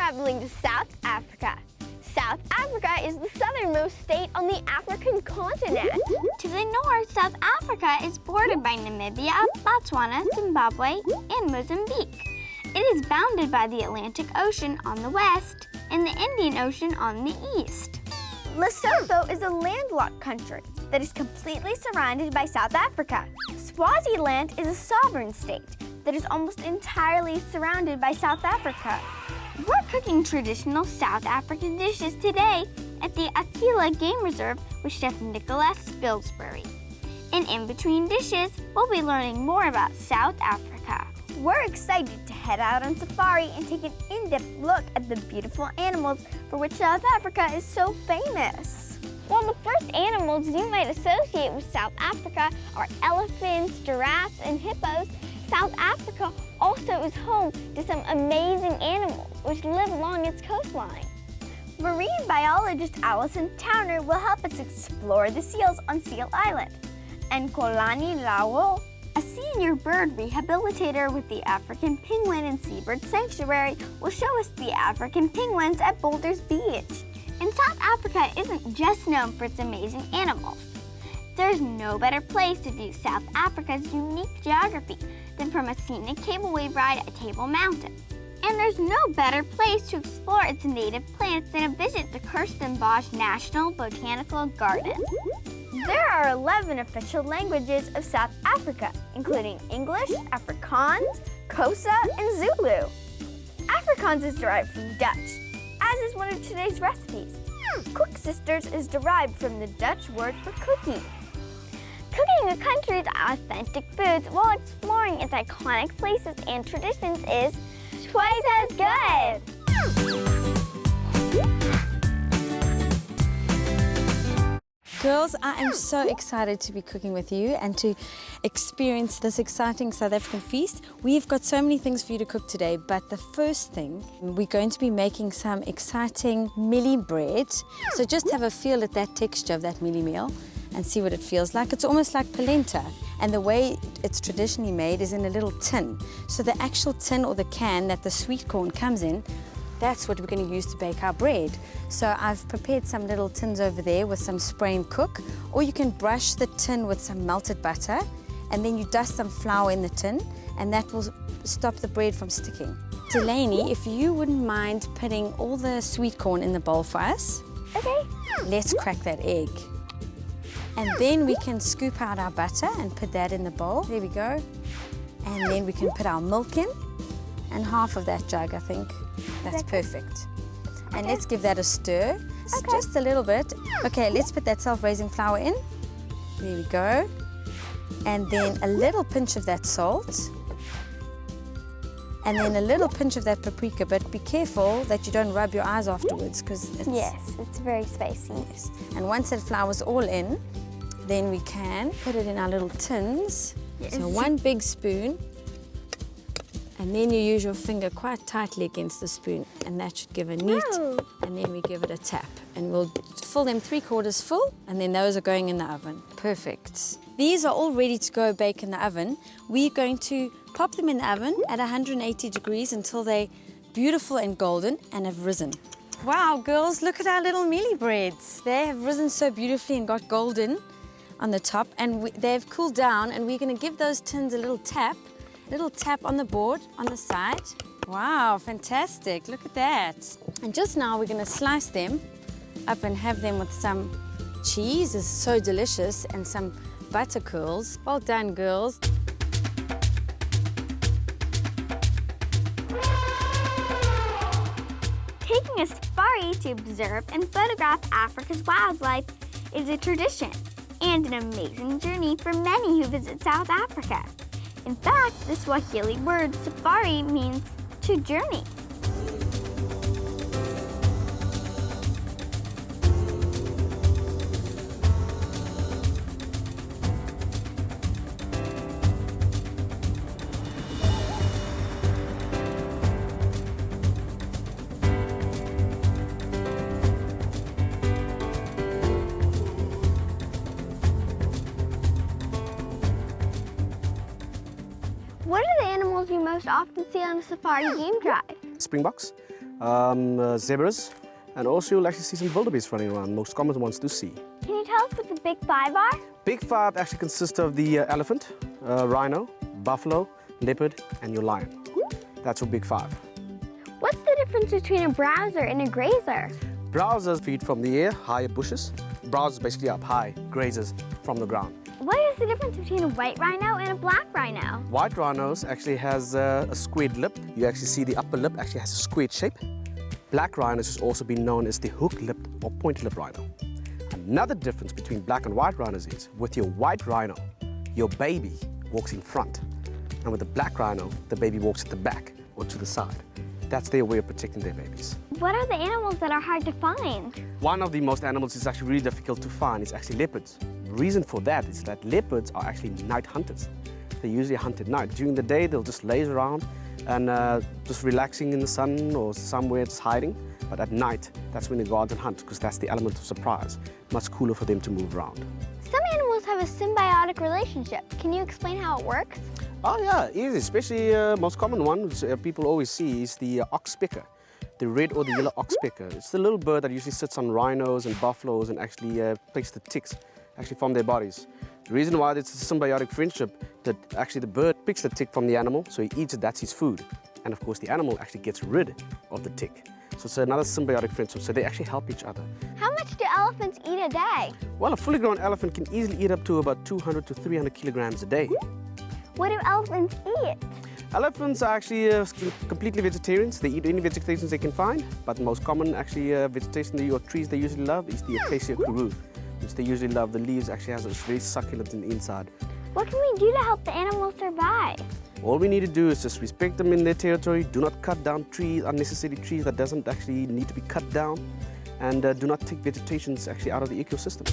traveling to South Africa. South Africa is the southernmost state on the African continent. To the north, South Africa is bordered by Namibia, Botswana, Zimbabwe, and Mozambique. It is bounded by the Atlantic Ocean on the west and the Indian Ocean on the east. Lesotho is a landlocked country that is completely surrounded by South Africa. Swaziland is a sovereign state that is almost entirely surrounded by South Africa. We're cooking traditional South African dishes today at the Aquila Game Reserve with Chef Nicola Spilsbury. And in between dishes, we'll be learning more about South Africa. We're excited to head out on safari and take an in-depth look at the beautiful animals for which South Africa is so famous. Well, the first animals you might associate with South Africa are elephants, giraffes, and hippos. South Africa also is home to some amazing animals which live along its coastline. Marine biologist Alison Towner will help us explore the seals on Seal Island. And Kolani Lawo, a senior bird rehabilitator with the African Penguin and Seabird Sanctuary, will show us the African penguins at Boulders Beach. And South Africa isn't just known for its amazing animals. There's no better place to view South Africa's unique geography than from a scenic cableway ride at Table Mountain. And there's no better place to explore its native plants than a visit to Kirstenbosch National Botanical Garden. There are 11 official languages of South Africa, including English, Afrikaans, Xhosa, and Zulu. Afrikaans is derived from Dutch, as is one of today's recipes. Koeksisters is derived from the Dutch word for cookie. Cooking a country's authentic foods while exploring its iconic places and traditions is twice as good. Girls, I am so excited to be cooking with you and to experience this exciting South African feast. We've got so many things for you to cook today, but the first thing, we're going to be making some exciting Mealie bread. So just have a feel at that texture of that Mealie meal and see what it feels like. It's almost like polenta, and the way it's traditionally made is in a little tin. So the actual tin or the can that the sweet corn comes in, that's what we're going to use to bake our bread. So I've prepared some little tins over there with some spray and cook, or you can brush the tin with some melted butter, and then you dust some flour in the tin, and that will stop the bread from sticking. Delaney, if you wouldn't mind putting all the sweet corn in the bowl for us. Okay. Let's crack that egg. And then we can scoop out our butter and put that in the bowl. There we go. And then we can put our milk in, and half of that jug, I think. That's perfect. And let's give that a stir, just a little bit. Okay, let's put that self-raising flour in. There we go. And then a little pinch of that salt. And then a little pinch of that paprika, but be careful that you don't rub your eyes afterwards, because it's very spicy. Yes. And once that flour's all in, then we can put it in our little tins. Yes. So one big spoon, and then you use your finger quite tightly against the spoon, and that should give a neat, and then we give it a tap. And we'll fill them 3/4 full, and then those are going in the oven. Perfect. These are all ready to go bake in the oven. We're going to pop them in the oven at 180 degrees until they're beautiful and golden and have risen. Wow, girls, look at our little Mealie breads. They have risen so beautifully and got golden on the top, and they've cooled down, and we're going to give those tins a little tap on the board on the side. Wow, fantastic. Look at that. And just now we're going to slice them up and have them with some cheese. It's so delicious, and some butter curls. Well done, girls. Taking a safari to observe and photograph Africa's wildlife is a tradition and an amazing journey for many who visit South Africa. In fact, the Swahili word safari means to journey. What are the animals you most often see on a safari game drive? Springboks, zebras, and also you'll actually see some wildebeest running around, most common ones to see. Can you tell us what the big five are? Big five actually consists of the elephant, rhino, buffalo, leopard, and your lion. That's your big five. What's the difference between a browser and a grazer? Browsers feed from the air, higher bushes. Browsers basically up high, grazers from the ground. What is the difference between a white rhino and a black rhino? White rhinos actually has a squared lip. You actually see the upper lip actually has a squared shape. Black rhinos has also been known as the hook-lipped or point-lipped rhino. Another difference between black and white rhinos is with your white rhino, your baby walks in front. And with the black rhino, the baby walks at the back or to the side. That's their way of protecting their babies. What are the animals that are hard to find? One of the most animals is actually really difficult to find is actually leopards. The reason for that is that leopards are actually night hunters. They usually hunt at night. During the day, they'll just laze around and just relaxing in the sun or somewhere just hiding. But at night, that's when they go out and hunt because that's the element of surprise. Much cooler for them to move around. Some animals have a symbiotic relationship. Can you explain how it works? Oh yeah, easy. Especially most common one which people always see is the oxpecker. The red or the yellow oxpecker. It's the little bird that usually sits on rhinos and buffaloes and actually takes the ticks actually from their bodies. The reason why it's a symbiotic friendship that actually the bird picks the tick from the animal, so he eats it, that's his food. And of course the animal actually gets rid of the tick. So it's another symbiotic friendship, so they actually help each other. How much do elephants eat a day? Well, a fully grown elephant can easily eat up to about 200 to 300 kilograms a day. What do elephants eat? Elephants are actually completely vegetarians. They eat any vegetations they can find, but the most common actually vegetation or trees they usually love is the acacia kuru, which they usually love. The leaves actually has a very succulent in the inside. What can we do to help the animals survive? All we need to do is just respect them in their territory, do not cut down trees, unnecessary trees that doesn't actually need to be cut down, and do not take vegetations actually out of the ecosystem.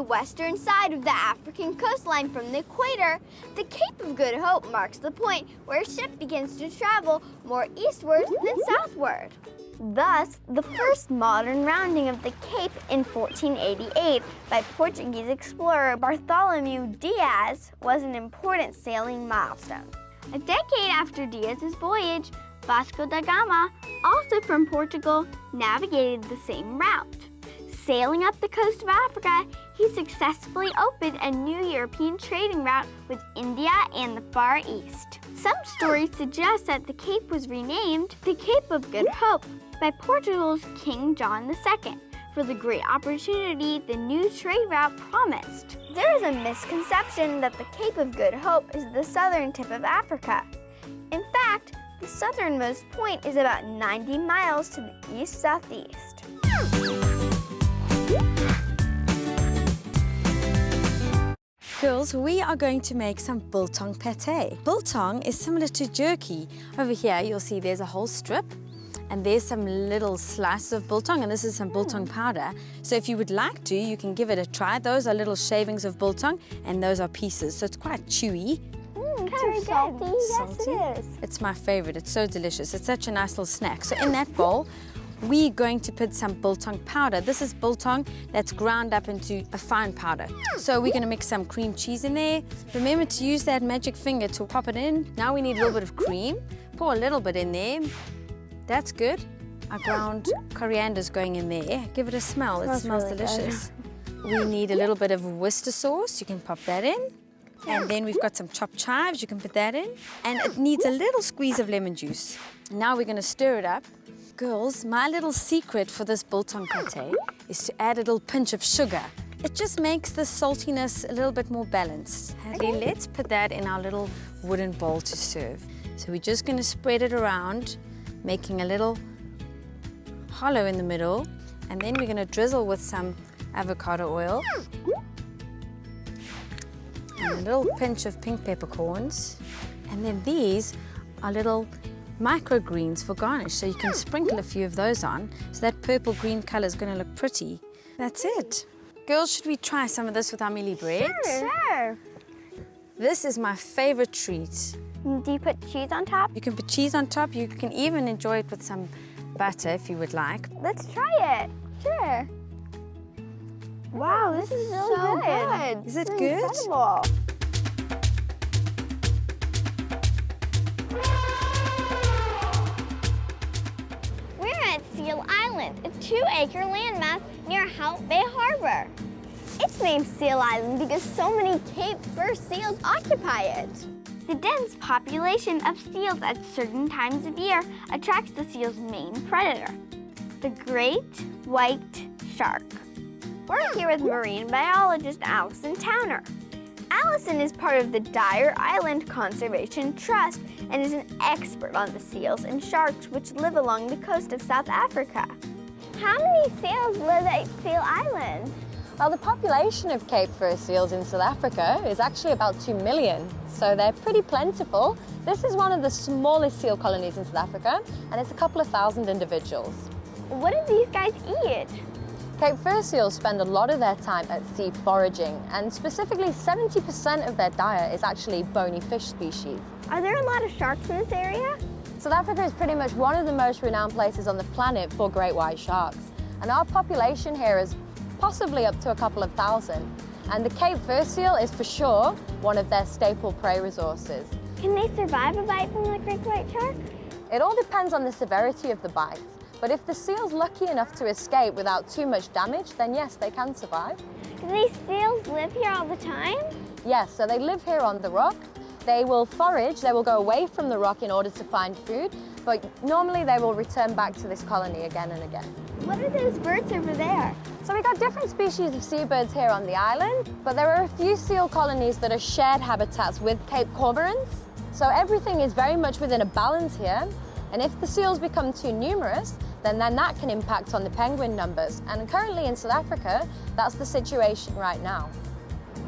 Western side of the African coastline from the equator, the Cape of Good Hope marks the point where a ship begins to travel more eastward than southward. Thus, the first modern rounding of the Cape in 1488 by Portuguese explorer Bartholomew Diaz was an important sailing milestone. A decade after Diaz's voyage, Vasco da Gama, also from Portugal, navigated the same route. Sailing up the coast of Africa, he successfully opened a new European trading route with India and the Far East. Some stories suggest that the Cape was renamed the Cape of Good Hope by Portugal's King John II for the great opportunity the new trade route promised. There is a misconception that the Cape of Good Hope is the southern tip of Africa. In fact, the southernmost point is about 90 miles to the east-southeast. Girls, we are going to make some Biltong Pâté. Biltong is similar to jerky. Over here, you'll see there's a whole strip, and there's some little slices of biltong, and this is some biltong powder. So if you would like to, you can give it a try. Those are little shavings of biltong, and those are pieces, so it's quite chewy. Kind of salty. Yes, it is. It's my favorite. It's so delicious. It's such a nice little snack. So in that bowl, we're going to put some biltong powder. This is biltong that's ground up into a fine powder. So we're going to mix some cream cheese in there. Remember to use that magic finger to pop it in. Now we need a little bit of cream. Pour a little bit in there. That's good. Our ground coriander's going in there. Give it a smell. It smells really delicious. We need a little bit of Worcester sauce. You can pop that in. And then we've got some chopped chives. You can put that in. And it needs a little squeeze of lemon juice. Now we're going to stir it up. Girls, my little secret for this biltong pâté is to add a little pinch of sugar. It just makes the saltiness a little bit more balanced. Hadley, let's put that in our little wooden bowl to serve. So we're just going to spread it around, making a little hollow in the middle. And then we're going to drizzle with some avocado oil. And a little pinch of pink peppercorns. And then these are little microgreens for garnish, so you can sprinkle a few of those on, so that purple-green color is going to look pretty. That's it. Girls, should we try some of this with our Millie bread? Sure. This is my favorite treat. Do you put cheese on top? You can put cheese on top. You can even enjoy it with some butter if you would like. Let's try it. Sure. Wow, this is really so good. Is it This good? Incredible. We're at Seal Island, a 2-acre landmass near Hout Bay Harbor. It's named Seal Island because so many Cape fur seals occupy it. The dense population of seals at certain times of year attracts the seal's main predator, the great white shark. We're here with marine biologist Allison Towner. Allison is part of the Dyer Island Conservation Trust and is an expert on the seals and sharks which live along the coast of South Africa. How many seals live at Seal Island? Well, the population of Cape fur seals in South Africa is actually about 2 million, so they're pretty plentiful. This is one of the smallest seal colonies in South Africa, and it's a couple of thousand individuals. What do these guys eat? Cape fur seals spend a lot of their time at sea foraging, and specifically 70% of their diet is actually bony fish species. Are there a lot of sharks in this area? South Africa is pretty much one of the most renowned places on the planet for great white sharks, and our population here is possibly up to a couple of thousand. And the Cape fur seal is for sure one of their staple prey resources. Can they survive a bite from the great white shark? It all depends on the severity of the bite, but if the seal's lucky enough to escape without too much damage, then yes, they can survive. Do these seals live here all the time? Yes, so they live here on the rock. They will forage, they will go away from the rock in order to find food, but normally they will return back to this colony again and again. What are those birds over there? So we've got different species of seabirds here on the island, but there are a few seal colonies that are shared habitats with Cape cormorants. So everything is very much within a balance here, and if the seals become too numerous, then that can impact on the penguin numbers. And currently in South Africa, that's the situation right now.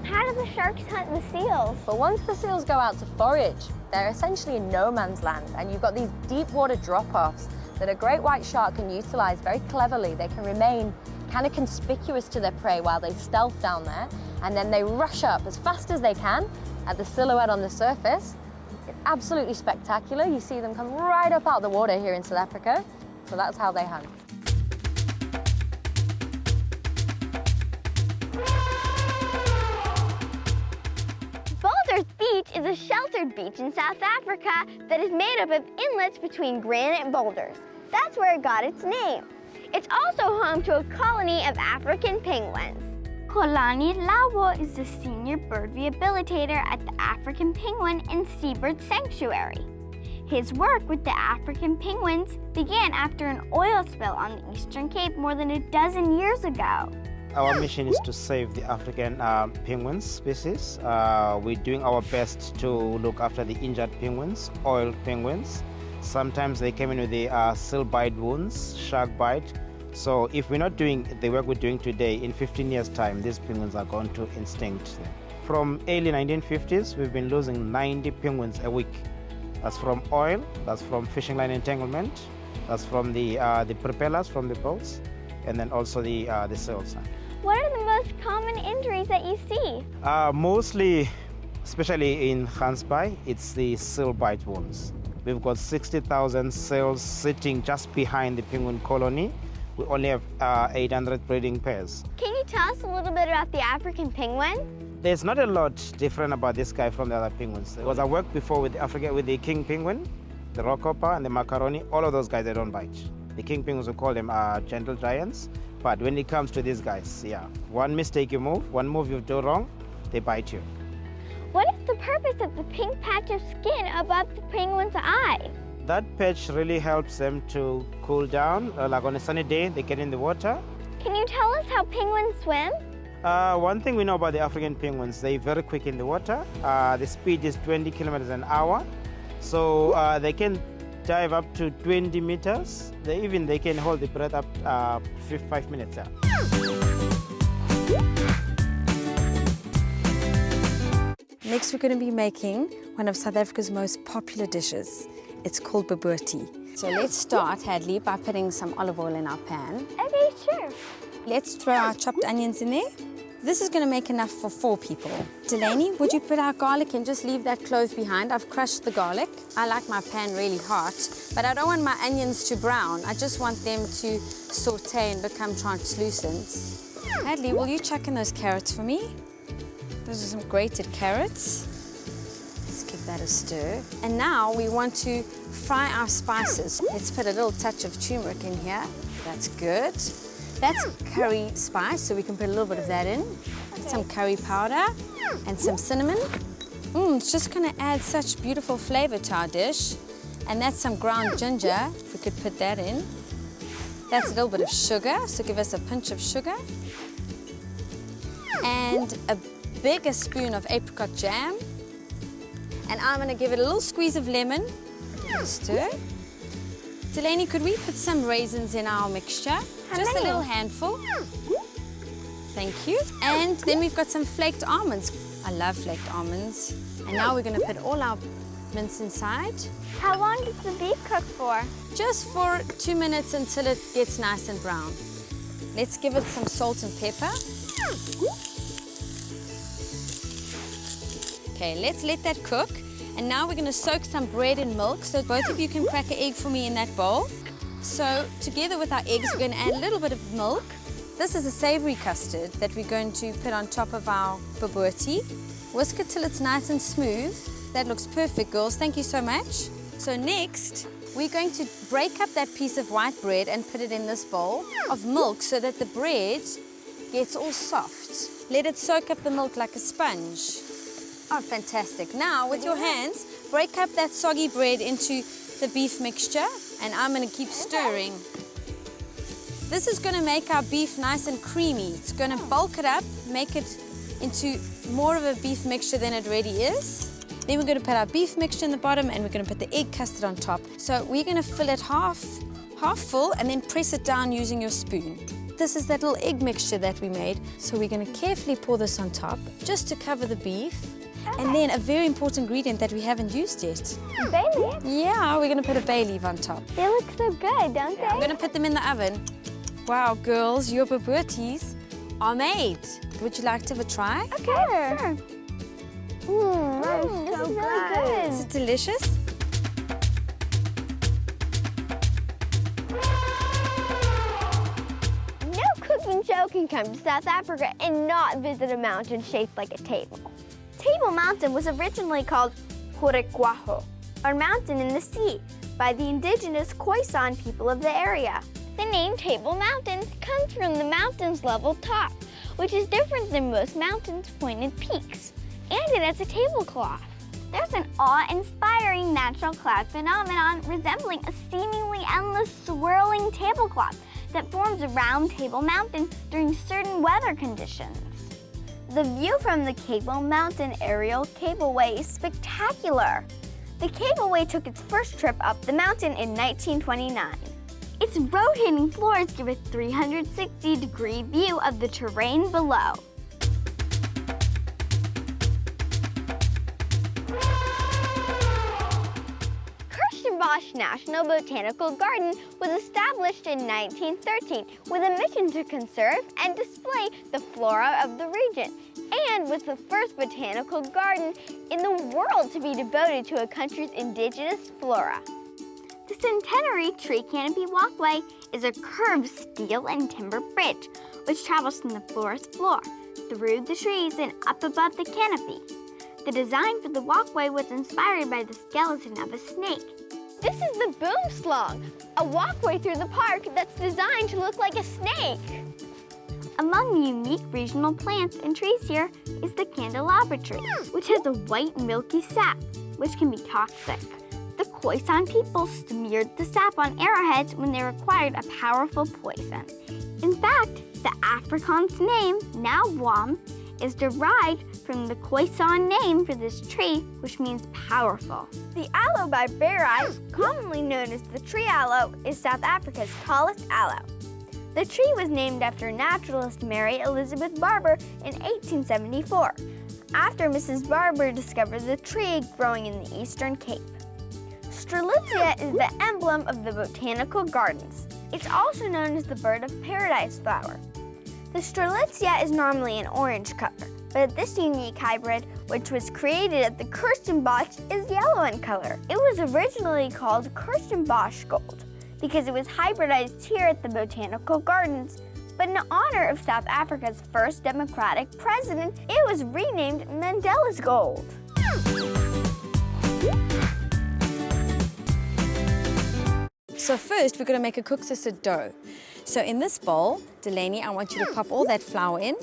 How do the sharks hunt the seals? But once the seals go out to forage, they're essentially in no man's land, and you've got these deep water drop-offs that a great white shark can utilize very cleverly. They can remain kind of conspicuous to their prey while they stealth down there, and then they rush up as fast as they can at the silhouette on the surface. It's absolutely spectacular. You see them come right up out of the water here in South Africa, so that's how they hunt. Boulders Beach is a sheltered beach in South Africa that is made up of inlets between granite boulders. That's where it got its name. It's also home to a colony of African penguins. Kolani Lawo is the senior bird rehabilitator at the African Penguin and Seabird Sanctuary. His work with the African penguins began after an oil spill on the Eastern Cape more than a dozen years ago. Our mission is to save the African penguin species. We're doing our best to look after the injured penguins, oil penguins. Sometimes they come in with the seal bite wounds, shark bite. So if we're not doing the work we're doing today, in 15 years' time, these penguins are going to extinct. From early 1950s, we've been losing 90 penguins a week. That's from oil, that's from fishing line entanglement, that's from the propellers from the boats, and then also the sails. What are the most common injuries that you see? Mostly, especially in Gansbaai, it's the seal bite wounds. We've got 60,000 seals sitting just behind the penguin colony. We only have 800 breeding pairs. Can you tell us a little bit about the African penguin? There's not a lot different about this guy from the other penguins. Because I worked before with Africa with the king penguin, the rockhopper, and the macaroni. All of those guys, they don't bite. The king penguins, we call them gentle giants. But when it comes to these guys, yeah, one mistake you move, one move you do wrong, they bite you. What is the purpose of the pink patch of skin above the penguin's eye? That patch really helps them to cool down. Like on a sunny day, they get in the water. Can you tell us how penguins swim? One thing we know about the African penguins, they're very quick in the water. The speed is 20 kilometers an hour. So they can dive up to 20 meters. They can hold the breath up 5 minutes. Yeah. Next, we're going to be making one of South Africa's most popular dishes. It's called Bobotie. So let's start, Hadley, by putting some olive oil in our pan. Okay, sure. Let's throw our chopped onions in there. This is going to make enough for 4 people. Delaney, would you put our garlic and just leave that clove behind? I've crushed the garlic. I like my pan really hot, but I don't want my onions to brown. I just want them to saute and become translucent. Hadley, will you chuck in those carrots for me? Those are some grated carrots. Let's give that a stir. And now we want to fry our spices. Let's put a little touch of turmeric in here. That's good. That's curry spice, so we can put a little bit of that in. Some curry powder and some cinnamon. It's just going to add such beautiful flavor to our dish. And that's some ground ginger, if we could put that in. That's a little bit of sugar, so give us a pinch of sugar. And a bigger spoon of apricot jam. And I'm going to give it a little squeeze of lemon. Stir. Delaney, could we put some raisins in our mixture? Just a little handful. Thank you. And then we've got some flaked almonds. I love flaked almonds. And now we're going to put all our mince inside. How long does the beef cook for? Just for 2 minutes until it gets nice and brown. Let's give it some salt and pepper. Okay, let's let that cook. And now we're going to soak some bread in milk. So both of you can crack an egg for me in that bowl. So together with our eggs, we're going to add a little bit of milk. This is a savory custard that we're going to put on top of our bobotie. Whisk it till it's nice and smooth. That looks perfect, girls. Thank you so much. So next, we're going to break up that piece of white bread and put it in this bowl of milk so that the bread gets all soft. Let it soak up the milk like a sponge. Oh, fantastic. Now, with your hands, break up that soggy bread into the beef mixture, and I'm going to keep stirring. This is going to make our beef nice and creamy. It's going to bulk it up, make it into more of a beef mixture than it already is. Then we're going to put our beef mixture in the bottom, and we're going to put the egg custard on top. So we're going to fill it half full and then press it down using your spoon. This is that little egg mixture that we made. So we're going to carefully pour this on top just to cover the beef. And then a very important ingredient that we haven't used yet. Bay leaf? Yeah, we're going to put a bay leaf on top. They look so good, don't they? I'm going to put them in the oven. Wow, girls, your boboties are made. Would you like to have a try? Okay, sure. This is really good. Is it delicious? No cooking show can come to South Africa and not visit a mountain shaped like a table. Table Mountain was originally called Koeksisters, or mountain in the sea, by the indigenous Khoisan people of the area. The name Table Mountain comes from the mountain's level top, which is different than most mountains' pointed peaks, and it has a tablecloth. There's an awe-inspiring natural cloud phenomenon resembling a seemingly endless swirling tablecloth that forms around Table Mountain during certain weather conditions. The view from the Table Mountain aerial cableway is spectacular. The cableway took its first trip up the mountain in 1929. Its rotating floors give a 360-degree view of the terrain below. Kirstenbosch National Botanical Garden was established in 1913 with a mission to conserve and display the flora of the region, and was the first botanical garden in the world to be devoted to a country's indigenous flora. The Centenary Tree Canopy Walkway is a curved steel and timber bridge which travels from the forest floor, through the trees and up above the canopy. The design for the walkway was inspired by the skeleton of a snake. This is the Boom Slong, a walkway through the park that's designed to look like a snake. Among the unique regional plants and trees here is the candelabra tree, which has a white milky sap, which can be toxic. The Khoisan people smeared the sap on arrowheads when they required a powerful poison. In fact, the Afrikaans name, now Wam, is derived from the Khoisan name for this tree, which means powerful. The aloe by Barry, commonly known as the tree aloe, is South Africa's tallest aloe. The tree was named after naturalist Mary Elizabeth Barber in 1874, after Mrs. Barber discovered the tree growing in the Eastern Cape. Strelitzia is the emblem of the botanical gardens. It's also known as the bird of paradise flower. The Strelitzia is normally an orange color, but this unique hybrid, which was created at the Kirstenbosch, is yellow in color. It was originally called Kirstenbosch Gold because it was hybridized here at the Botanical Gardens, but in honor of South Africa's first democratic president, it was renamed Mandela's Gold. So first, we're going to make a Koeksister dough. So in this bowl, Delaney, I want you to pop all that flour in.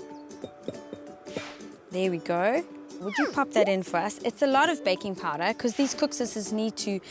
There we go. Would you pop that in for us? It's a lot of baking powder because these Koeksisters need to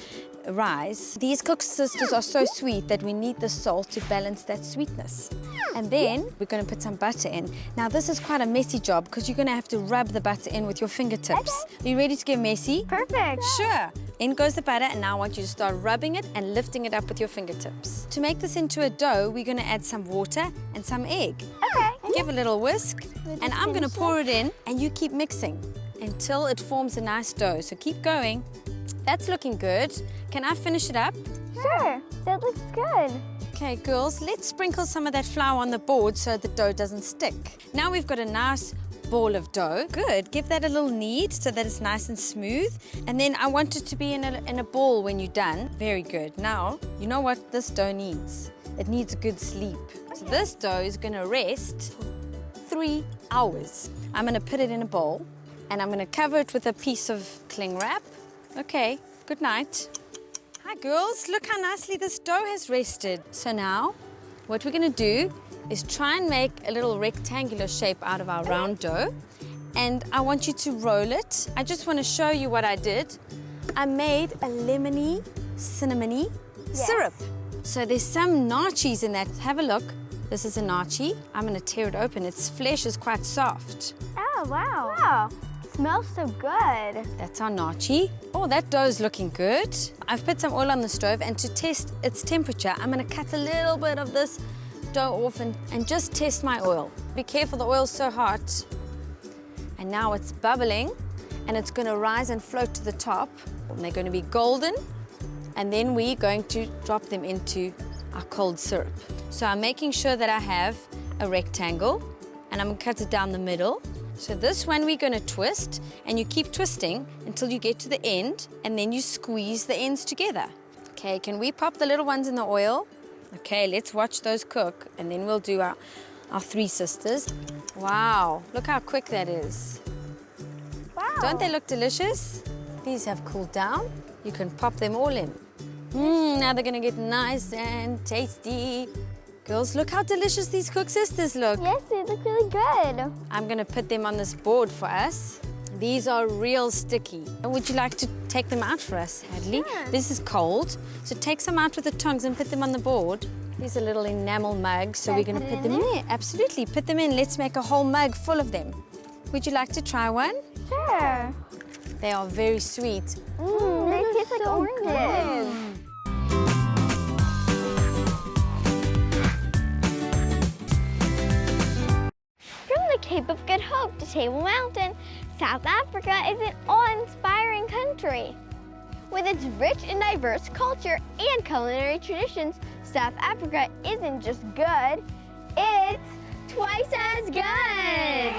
rise. These Koeksisters are so sweet that we need the salt to balance that sweetness. And then we're going to put some butter in. Now this is quite a messy job because you're going to have to rub the butter in with your fingertips. Are you ready to get messy? Perfect. Sure. In goes the butter, and now I want you to start rubbing it and lifting it up with your fingertips. To make this into a dough, we're going to add some water and some egg. Okay. Give a little whisk, and I'm going to pour it in, and you keep mixing until it forms a nice dough. So keep going. That's looking good. Can I finish it up? Sure. That looks good. Okay, girls, let's sprinkle some of that flour on the board so the dough doesn't stick. Now we've got a nice ball of dough. Good. Give that a little knead so that it's nice and smooth. And then I want it to be in a ball when you're done. Very good. Now, you know what this dough needs? It needs a good sleep. So this dough is going to rest 3 hours. I'm going to put it in a bowl and I'm going to cover it with a piece of cling wrap. Okay, good night. Hi girls, look how nicely this dough has rested. So now, what we're going to do is try and make a little rectangular shape out of our round dough. And I want you to roll it. I just want to show you what I did. I made a lemony, cinnamony syrup. So there's some naartjies in that. Have a look. This is a naartjie. I'm going to tear it open. Its flesh is quite soft. Oh, wow. Wow. Smells so good. That's our naartjie. Oh, that dough is looking good. I've put some oil on the stove, and to test its temperature, I'm going to cut a little bit of this dough off and just test my oil. Be careful, the oil's so hot. And now it's bubbling, and it's going to rise and float to the top. And they're going to be golden, and then we're going to drop them into our cold syrup. So I'm making sure that I have a rectangle, and I'm going to cut it down the middle. So this one we're going to twist, and you keep twisting until you get to the end, and then you squeeze the ends together. Okay, can we pop the little ones in the oil? Okay, let's watch those cook, and then we'll do our 3 sisters. Wow, look how quick that is. Wow. Don't they look delicious? These have cooled down. You can pop them all in. Now they're going to get nice and tasty. Girls, look how delicious these Koeksisters look. Yes, they look really good. I'm going to put them on this board for us. These are real sticky. Would you like to take them out for us, Hadley? Sure. This is cold, so take some out with the tongs and put them on the board. These are little enamel mugs, so we're going to put them in there. Absolutely, put them in. Let's make a whole mug full of them. Would you like to try one? Sure. They are very sweet. They taste like oranges. From the Cape of Good Hope to Table Mountain, South Africa is an awe-inspiring country. With its rich and diverse culture and culinary traditions, South Africa isn't just good, it's twice as good!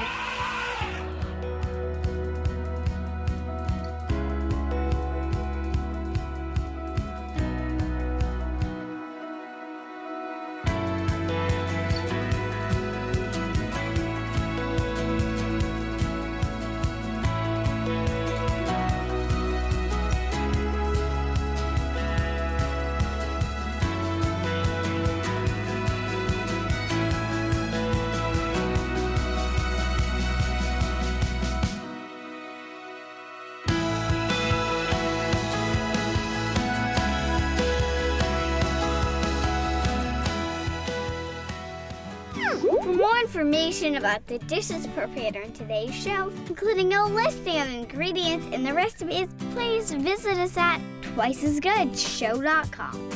For more information about the dishes prepared on today's show, including a listing of ingredients and the recipes, please visit us at twiceasgoodshow.com.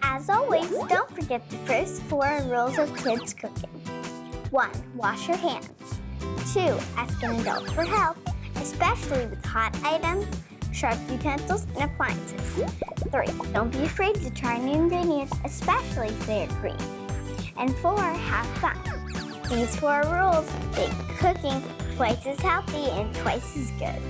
As always, don't forget the first 4 rules of kids cooking. 1. Wash your hands. 2. Ask an adult for help, especially with hot items, sharp utensils, and appliances. 3. Don't be afraid to try new ingredients, especially if they are green. And 4. Have fun. These 4 rules make cooking twice as healthy and twice as good.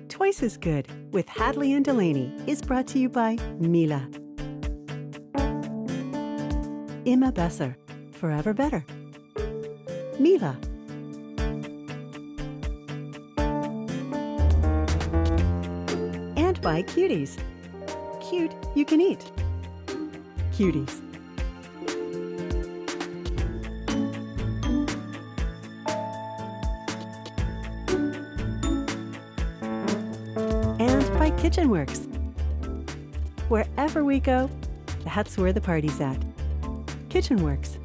Twice as Good with Hadley and Delaney is brought to you by Millie. Immer besser, forever better. Millie. And by Cuties. Cute you can eat. Cuties. And by KitchenWorks. Wherever we go, that's where the party's at. KitchenWorks.